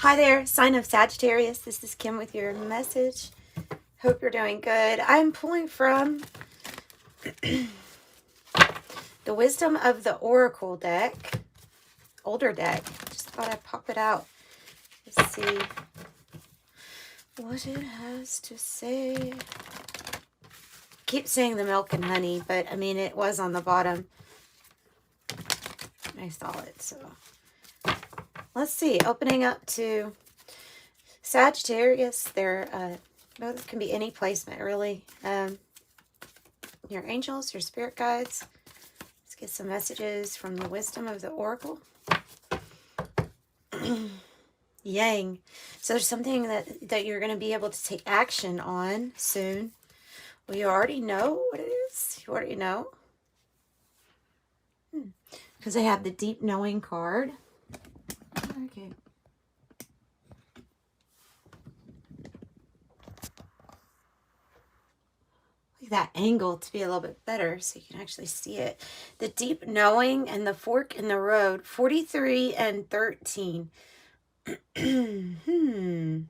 Hi there, sign of Sagittarius. This is Kim with your message. Hope you're doing good. I'm pulling from the Wisdom of the Oracle deck, older deck. Just thought I'd pop it out. Let's see what it has to say. Keep saying the milk and honey, but I mean, it was on the bottom. I saw it, so let's see. Opening up to Sagittarius. They're both can be any placement, really. Your angels, your spirit guides. Let's get some messages from the Wisdom of the Oracle. Yang. So there's something that you're going to be able to take action on soon. Well, you already know what it is. You already know. Because I have the Deep Knowing card. Okay. Like that angle to be a little bit better so you can actually see it. The Deep Knowing and the Fork in the Road. 43 and 13. And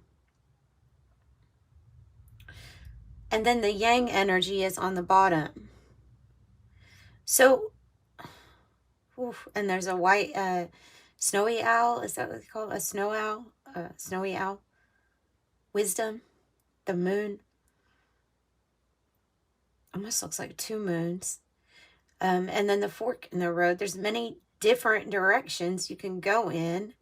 then the Yang energy is on the bottom. So, and there's a white snowy owl. Is that what they call it? A snow owl? Snowy owl. Wisdom. The moon. Almost looks like two moons. And then the fork in the road. There's many different directions you can go in.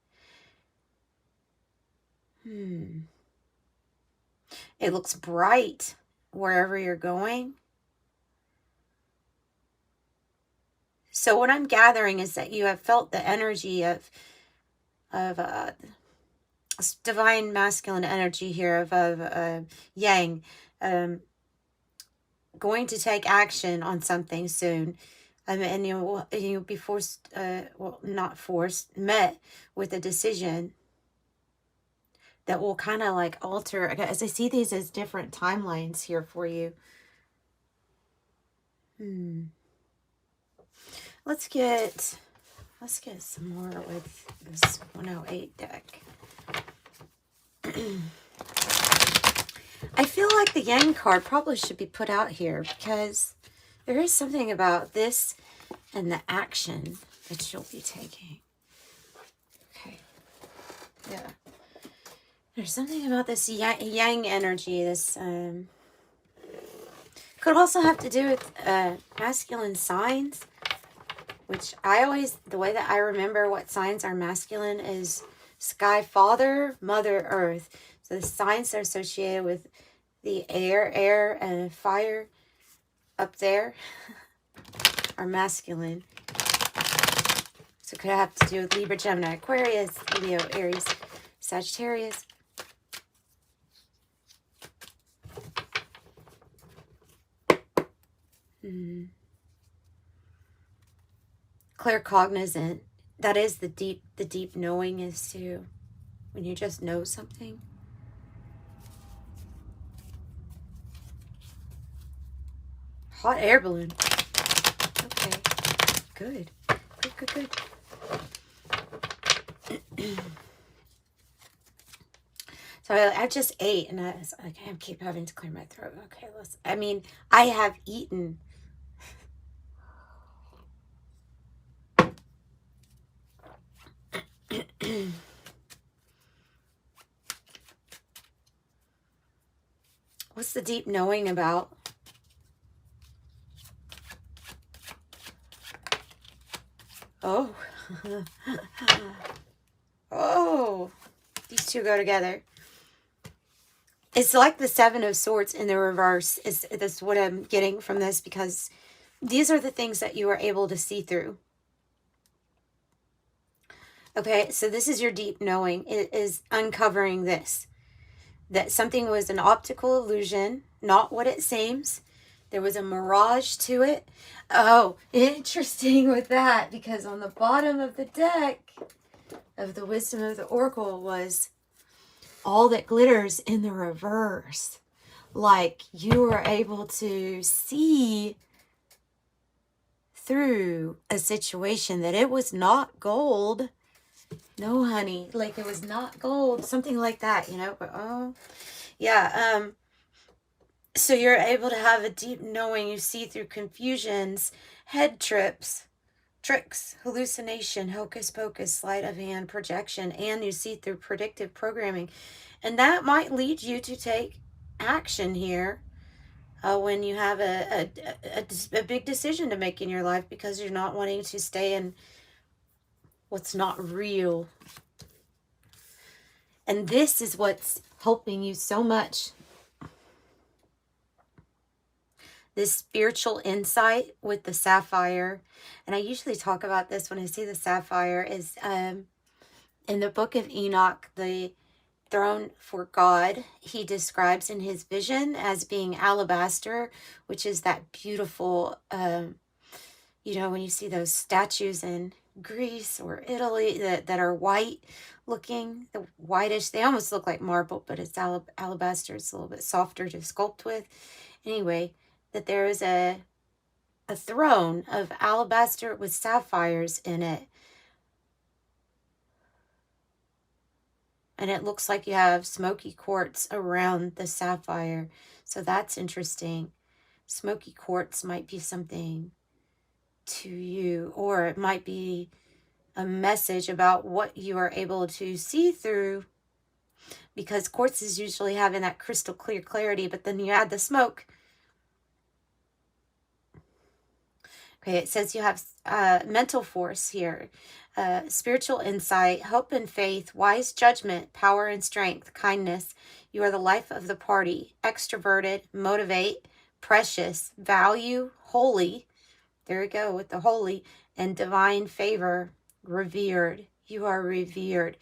It looks bright wherever you're going. So what I'm gathering is that you have felt the energy of divine masculine energy here of Yang, going to take action on something soon, and you'll be forced, well, not forced, met with a decision that will kind of like alter, as I see these as different timelines here for you. Let's get some more with this 108 deck. I feel like the Yang card probably should be put out here because there is something about this and the action that you'll be taking. Okay. Yeah. There's something about this Yang energy. This could also have to do with masculine signs, which I always, the way that I remember what signs are masculine is Sky Father, Mother Earth. So the signs are associated with the air and fire up there are masculine. So it could have to do with Libra, Gemini, Aquarius, Leo, Aries, Sagittarius. Claircognizant. That is the deep knowing is too. When you just know something. Hot air balloon. Okay. Good. Good. So I just ate and I keep having to clear my throat. Okay, I have eaten. What's the deep knowing about? Oh. Oh. These two go together. It's like the Seven of Swords in the reverse. That's what I'm getting from this, because these are the things that you are able to see through. Okay, so this is your deep knowing. It is uncovering this. That something was an optical illusion, not what it seems. There was a mirage to it. Oh, interesting with that, because on the bottom of the deck of the Wisdom of the Oracle was all that glitters in the reverse. Like you were able to see through a situation that it was not gold. No, honey. Like it was not gold. Something like that, you know? But, oh, yeah. So you're able to have a deep knowing. You see through confusions, head trips, tricks, hallucination, hocus pocus, sleight of hand, projection, and you see through predictive programming. And that might lead you to take action here when you have a big decision to make in your life, because you're not wanting to stay in what's not real. And this is what's helping you so much. This spiritual insight with the sapphire. And I usually talk about this when I see the sapphire is in the book of Enoch, the throne for God, he describes in his vision as being alabaster, which is that beautiful, you know, when you see those statues in Greece or Italy that are white looking, the whitish, they almost look like marble, but it's alabaster. It's a little bit softer to sculpt with. Anyway, that there is a throne of alabaster with sapphires in it. And it looks like you have smoky quartz around the sapphire. So that's interesting. Smoky quartz might be something to you, or it might be a message about what you are able to see through, because quartz is usually having that crystal clear clarity, but then you add the smoke. Okay, it says you have mental force here, spiritual insight, hope and faith, wise judgment, power and strength, kindness. You are the life of the party, extroverted, motivate, precious, value, holy. There we go with the holy, and divine favor, revered. You are revered.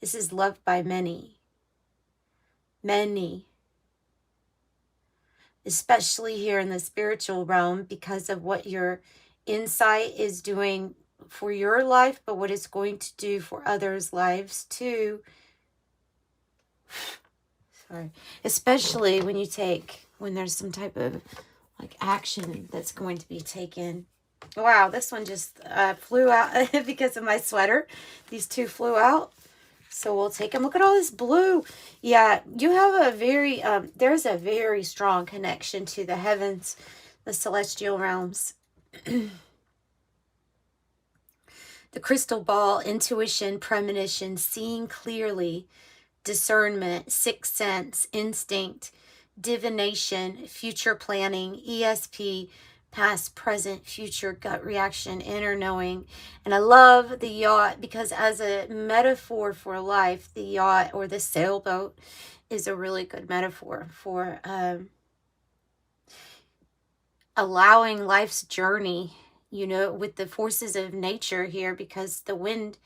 This is loved by many. Many. Especially here in the spiritual realm, because of what your insight is doing for your life, but what it's going to do for others' lives too. Sorry. Especially when there's some type of like action that's going to be taken. Wow, this one just flew out because of my sweater. These two flew out. So we'll take them. Look at all this blue. Yeah, you have a very, there's a very strong connection to the heavens, the celestial realms. The crystal ball, intuition, premonition, seeing clearly, discernment, sixth sense, instinct, divination, future planning, ESP, past, present, future, gut reaction, inner knowing. And I love the yacht because as a metaphor for life, the yacht or the sailboat is a really good metaphor for allowing life's journey, you know, with the forces of nature here, because the wind,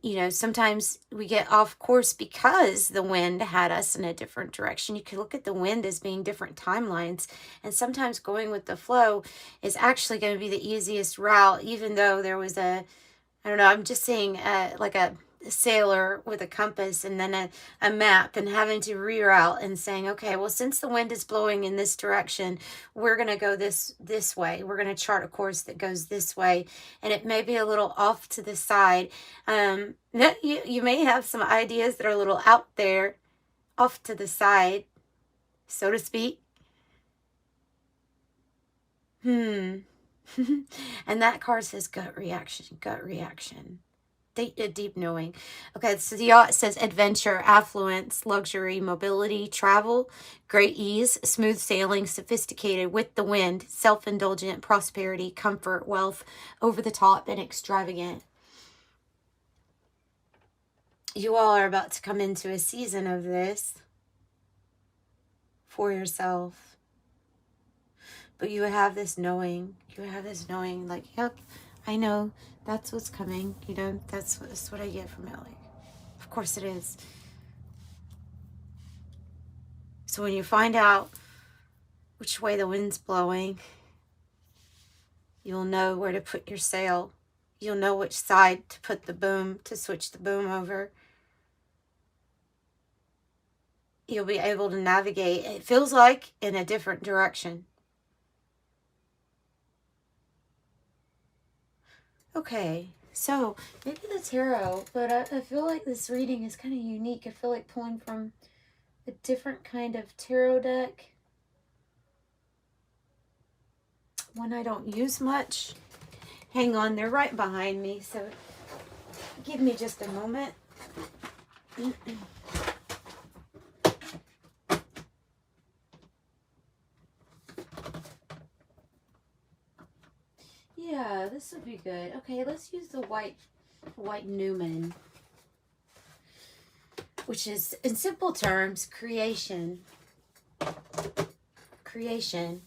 you know, sometimes we get off course because the wind had us in a different direction. You can look at the wind as being different timelines, and sometimes going with the flow is actually going to be the easiest route, even though there was I don't know, I'm just seeing like a sailor with a compass and then a map and having to reroute and saying, okay, well, since the wind is blowing in this direction, we're going to go this way. We're going to chart a course that goes this way. And it may be a little off to the side. You may have some ideas that are a little out there, off to the side, so to speak. And that card says gut reaction, gut reaction. Deep knowing. Okay, so the yacht says adventure, affluence, luxury, mobility, travel, great ease, smooth sailing, sophisticated, with the wind, self-indulgent, prosperity, comfort, wealth, over the top, and extravagant. You all are about to come into a season of this for yourself. But you have this knowing. You have this knowing like, yep, I know that's what's coming. You know, that's what I get from it. Like, of course it is. So when you find out which way the wind's blowing, you'll know where to put your sail. You'll know which side to put the boom, to switch the boom over. You'll be able to navigate, it feels like, in a different direction. Okay, So, maybe the tarot, but I feel like this reading is kind of unique. I feel like pulling from a different kind of tarot deck. One I don't use much. Hang on, they're right behind me, so give me just a moment. Yeah, this would be good. Okay, let's use the white Newman, which is, in simple terms, creation. Creation.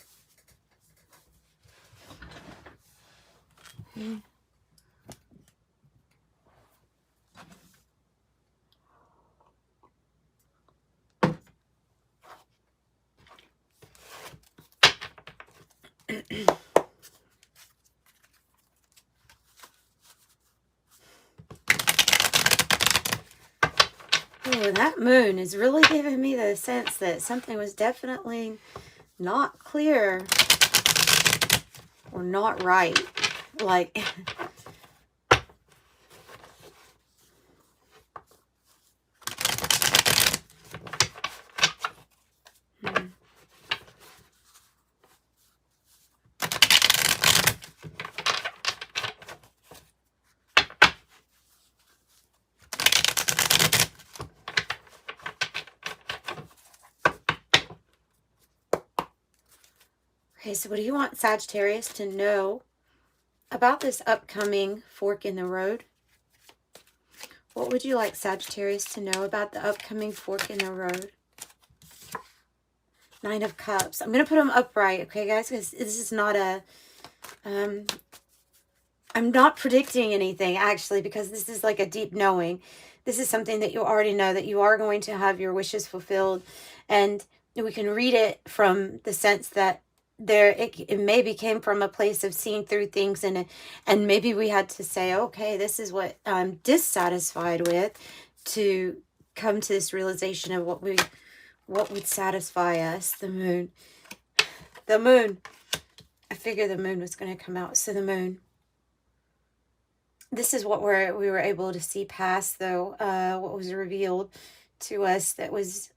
Oh, that moon is really giving me the sense that something was definitely not clear or not right. Like, okay, so what do you want Sagittarius to know about this upcoming fork in the road? What would you like Sagittarius to know about the upcoming fork in the road? Nine of Cups. I'm going to put them upright, okay, guys? Because this is not a... I'm not predicting anything, actually, because this is like a deep knowing. This is something that you already know, that you are going to have your wishes fulfilled. And we can read it from the sense that it maybe came from a place of seeing through things, and maybe we had to say, okay, this is what I'm dissatisfied with, to come to this realization of what would satisfy us. The moon. I figured the moon was going to come out. So the moon. This is what we were able to see past, though, what was revealed to us, that was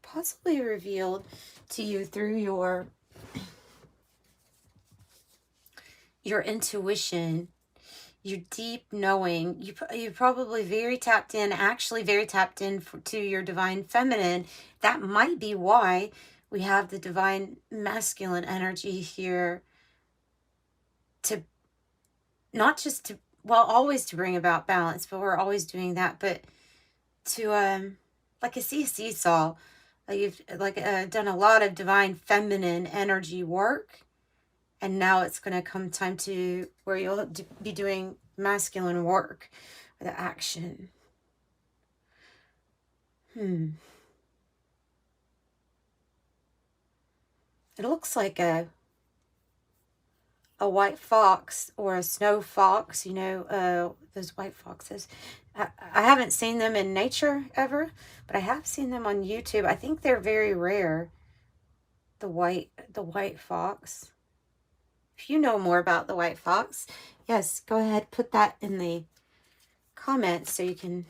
possibly revealed to you through your intuition, your deep knowing. You're probably very tapped in, actually very tapped in to your divine feminine. That might be why we have the divine masculine energy here, to not just to, well, always to bring about balance, but we're always doing that, but to, like a seesaw. You've done a lot of divine feminine energy work, and now it's going to come time to where you'll be doing masculine work, the action. It looks like a white fox or a snow fox, you know, those white foxes. I haven't seen them in nature ever, but I have seen them on YouTube. I think they're very rare, the white fox. If you know more about the white fox, yes, go ahead, put that in the comments so you can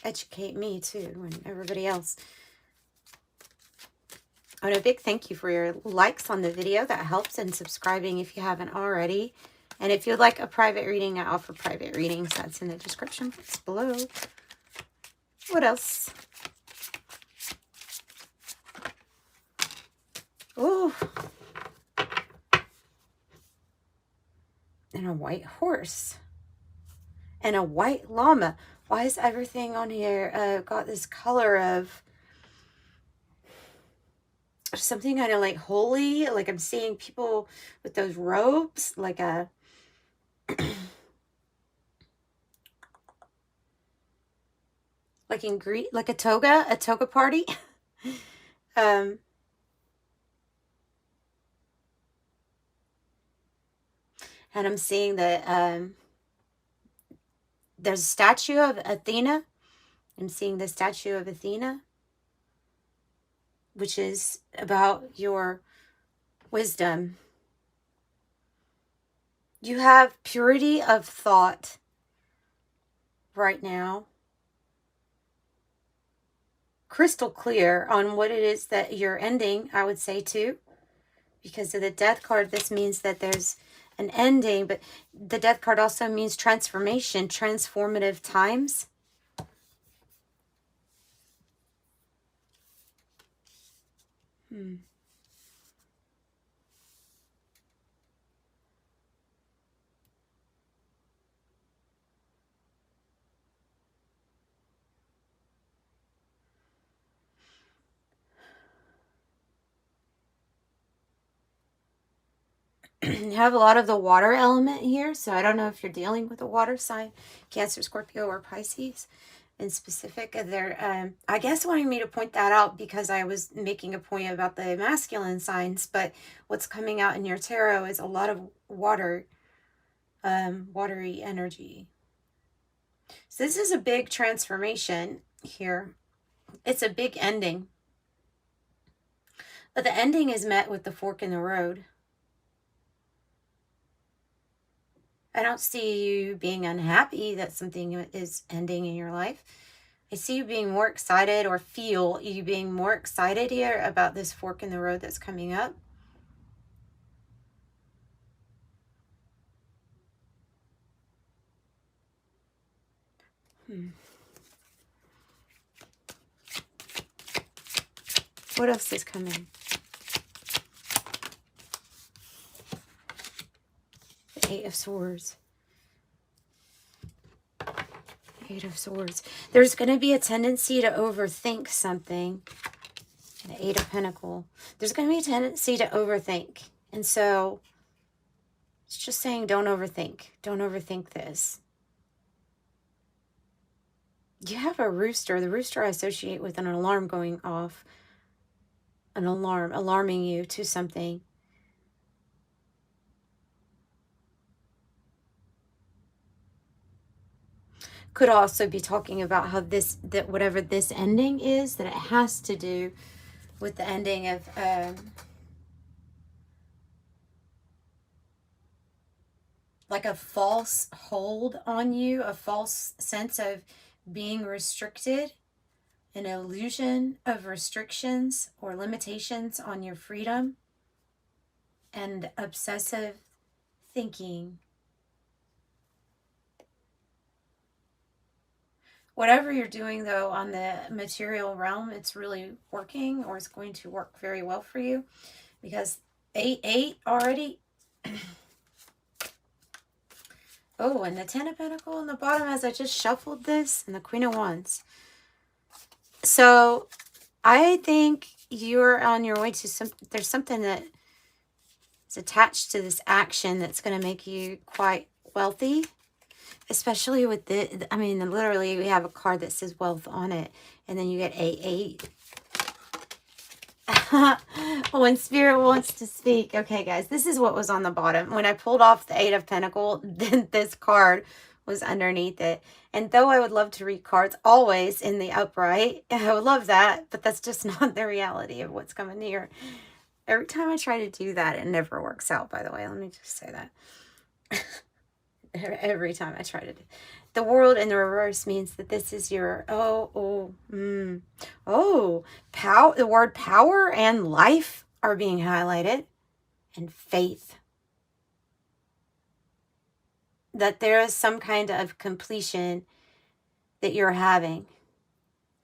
educate me too and everybody else. And a big thank you for your likes on the video. That helps, and subscribing if you haven't already. And if you'd like a private reading, I offer private readings. That's in the description box below. What else? Ooh. And a white horse. And a white llama. Why is everything on here got this color of something kind of like holy? Like I'm seeing people with those robes, like a like in Greek, like a toga party. And I'm seeing that there's a statue of Athena. I'm seeing the statue of Athena, which is about your wisdom. You have purity of thought right now. Crystal clear on what it is that you're ending, I would say too. Because of the death card, this means that there's an ending, but the death card also means transformation, transformative times. You have a lot of the water element here, so I don't know if you're dealing with a water sign, Cancer, Scorpio, or Pisces in specific. They're, I guess, wanting me to point that out because I was making a point about the masculine signs, but what's coming out in your tarot is a lot of water, watery energy. So this is a big transformation here. It's a big ending. But the ending is met with the fork in the road. I don't see you being unhappy that something is ending in your life. I see you being more excited, or feel you being more excited here about this fork in the road that's coming up. What else is coming? The Eight of Swords. Eight of Swords. There's going to be a tendency to overthink something. The Eight of Pentacles. There's going to be a tendency to overthink. And so it's just saying don't overthink. Don't overthink this. You have a rooster. The rooster I associate with an alarm going off. An alarm, alarming you to something. Could also be talking about how this, that whatever this ending is, that it has to do with the ending of like a false hold on you, a false sense of being restricted, an illusion of restrictions or limitations on your freedom, and obsessive thinking. Whatever you're doing, though, on the material realm, it's really working, or it's going to work very well for you, because 8-8 already. Oh, and the Ten of Pentacles on the bottom as I just shuffled this, and the Queen of Wands. So I think you're on your way to there's something that is attached to this action that's going to make you quite wealthy. Especially with the, I mean, literally we have a card that says wealth on it. And then you get 8-8. When Spirit wants to speak. Okay, guys, this is what was on the bottom. When I pulled off the 8 of Pentacles, then this card was underneath it. And though I would love to read cards always in the upright, I would love that. But that's just not the reality of what's coming here. Every time I try to do that, it never works out, by the way. Let me just say that. Every time I try to do the world in the reverse means that this is your power. The word power and life are being highlighted, and faith, that there is some kind of completion that you're having.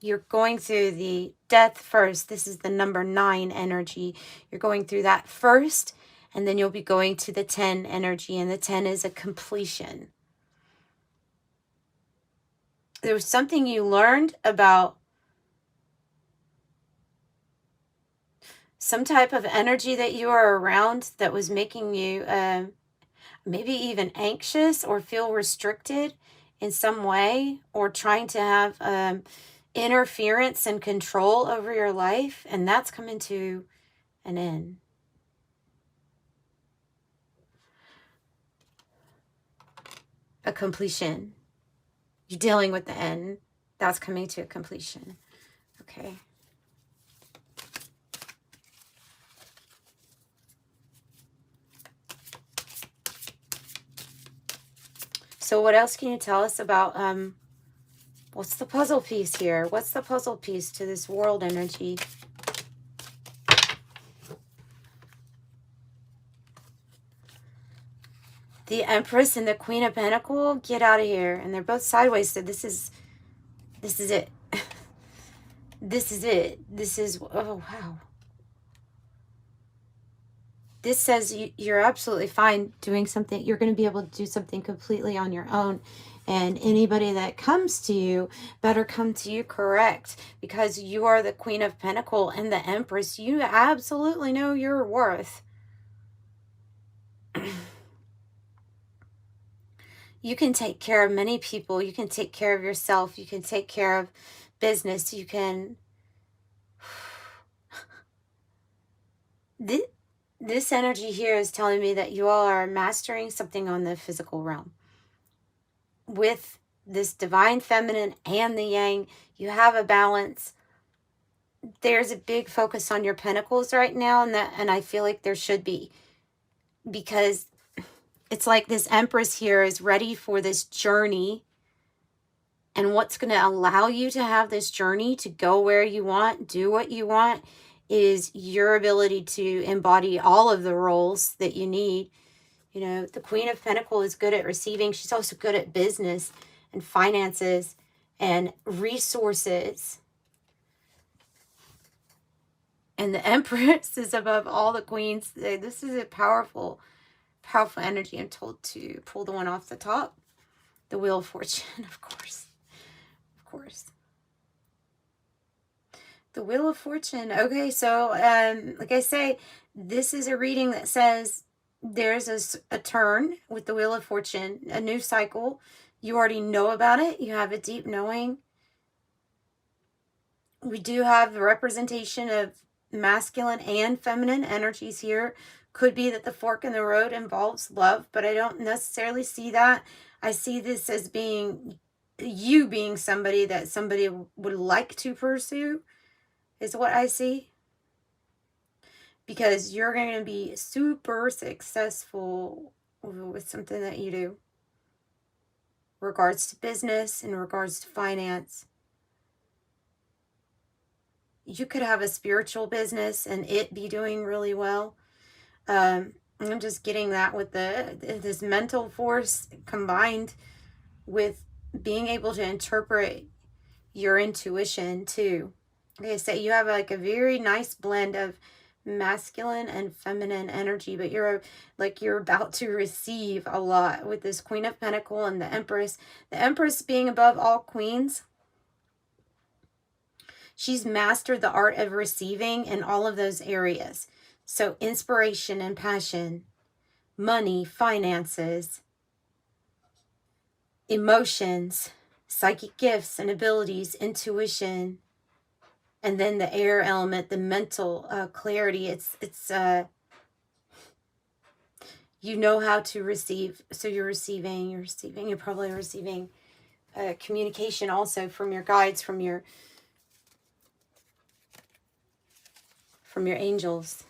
You're going through the death first. This is the number 9 energy. You're going through that first. And then you'll be going to the 10 energy. And the 10 is a completion. There was something you learned about some type of energy that you are around that was making you maybe even anxious or feel restricted in some way, or trying to have interference and control over your life. And that's coming to an end. A completion. You're dealing with the end. That's coming to a completion. Okay. So what else can you tell us about, what's the puzzle piece here? What's the puzzle piece to this world energy? The Empress and the Queen of Pentacles, get out of here. And they're both sideways, so this is it. This is it. This is, oh, wow. This says you're absolutely fine doing something. You're going to be able to do something completely on your own. And anybody that comes to you better come to you correct, because you are the Queen of Pentacles and the Empress. You absolutely know your worth. You can take care of many people. You can take care of yourself. You can take care of business. You can... This energy here is telling me that you all are mastering something on the physical realm. With this divine feminine and the yang, you have a balance. There's a big focus on your pentacles right now, and I feel like there should be. Because it's like this Empress here is ready for this journey. And what's going to allow you to have this journey, to go where you want, do what you want, is your ability to embody all of the roles that you need. You know, the Queen of Pentacles is good at receiving. She's also good at business and finances and resources. And the Empress is above all the queens. This is a powerful, powerful energy. I'm told to pull the one off the top. The Wheel of Fortune, of course. Of course. The Wheel of Fortune. Okay, so like I say, this is a reading that says there's a turn with the Wheel of Fortune, a new cycle. You already know about it. You have a deep knowing. We do have the representation of masculine and feminine energies here. Could be that the fork in the road involves love, but I don't necessarily see that. I see this as being you being somebody that somebody would like to pursue, is what I see. Because you're going to be super successful with something that you do. In regards to business, in regards to finance. You could have a spiritual business and it be doing really well. I'm just getting that with this mental force combined with being able to interpret your intuition too. Like I say, you have like a very nice blend of masculine and feminine energy, but you're about to receive a lot with this Queen of Pentacles and the Empress. The Empress being above all queens. She's mastered the art of receiving in all of those areas. So inspiration and passion, money, finances, emotions, psychic gifts and abilities, intuition, and then the air element, the mental clarity. It's you know how to receive. So you're probably receiving communication also from your guides, from your angels.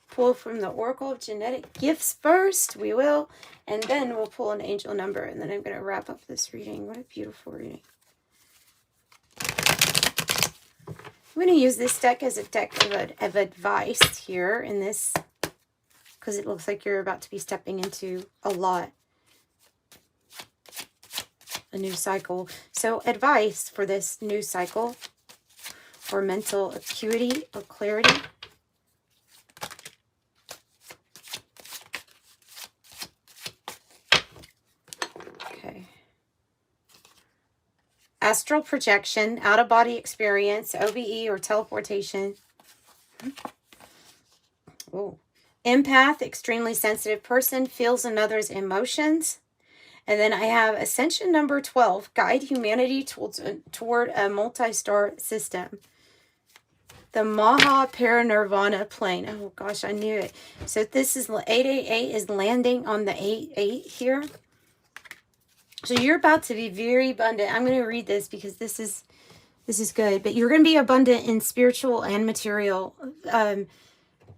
Pull from the Oracle of Genetic Gifts first. We will. And then we'll pull an angel number. And then I'm going to wrap up this reading. What a beautiful reading. I'm going to use this deck as a deck of advice here in this. Because it looks like you're about to be stepping into a lot. A new cycle. So advice for this new cycle. Or mental acuity or clarity. Okay. Astral projection, out-of-body experience, OBE or teleportation. Oh. Empath, extremely sensitive person, feels another's emotions. And then I have Ascension number 12, guide humanity toward a multi-star system. The Maha Parinirvana plane. Oh gosh, I knew it. So this is 888 is landing on the 88 here. So you're about to be very abundant. I'm going to read this because this is good. But you're going to be abundant in spiritual and material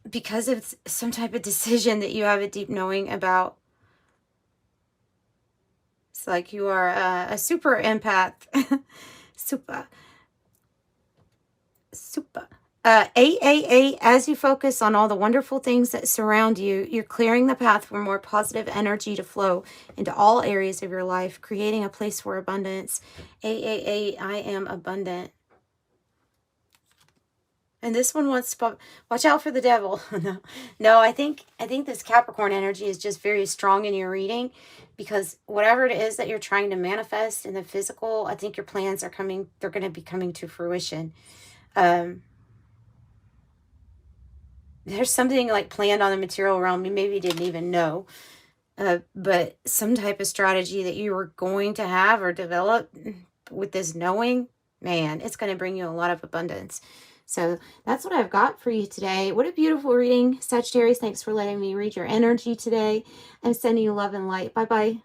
because of some type of decision that you have a deep knowing about. It's like you are a super empath. Super. As you focus on all the wonderful things that surround you, you're clearing the path for more positive energy to flow into all areas of your life, creating a place for abundance. I am abundant. And this one wants to watch out for the devil. No, I think this Capricorn energy is just very strong in your reading, because whatever it is that you're trying to manifest in the physical, I think your plans are coming, they're going to be coming to fruition. There's something like planned on the material realm you maybe didn't even know. But some type of strategy that you were going to have or develop with this knowing, man, it's going to bring you a lot of abundance. So that's what I've got for you today. What a beautiful reading, Sagittarius. Thanks for letting me read your energy today. I'm sending you love and light. Bye-bye.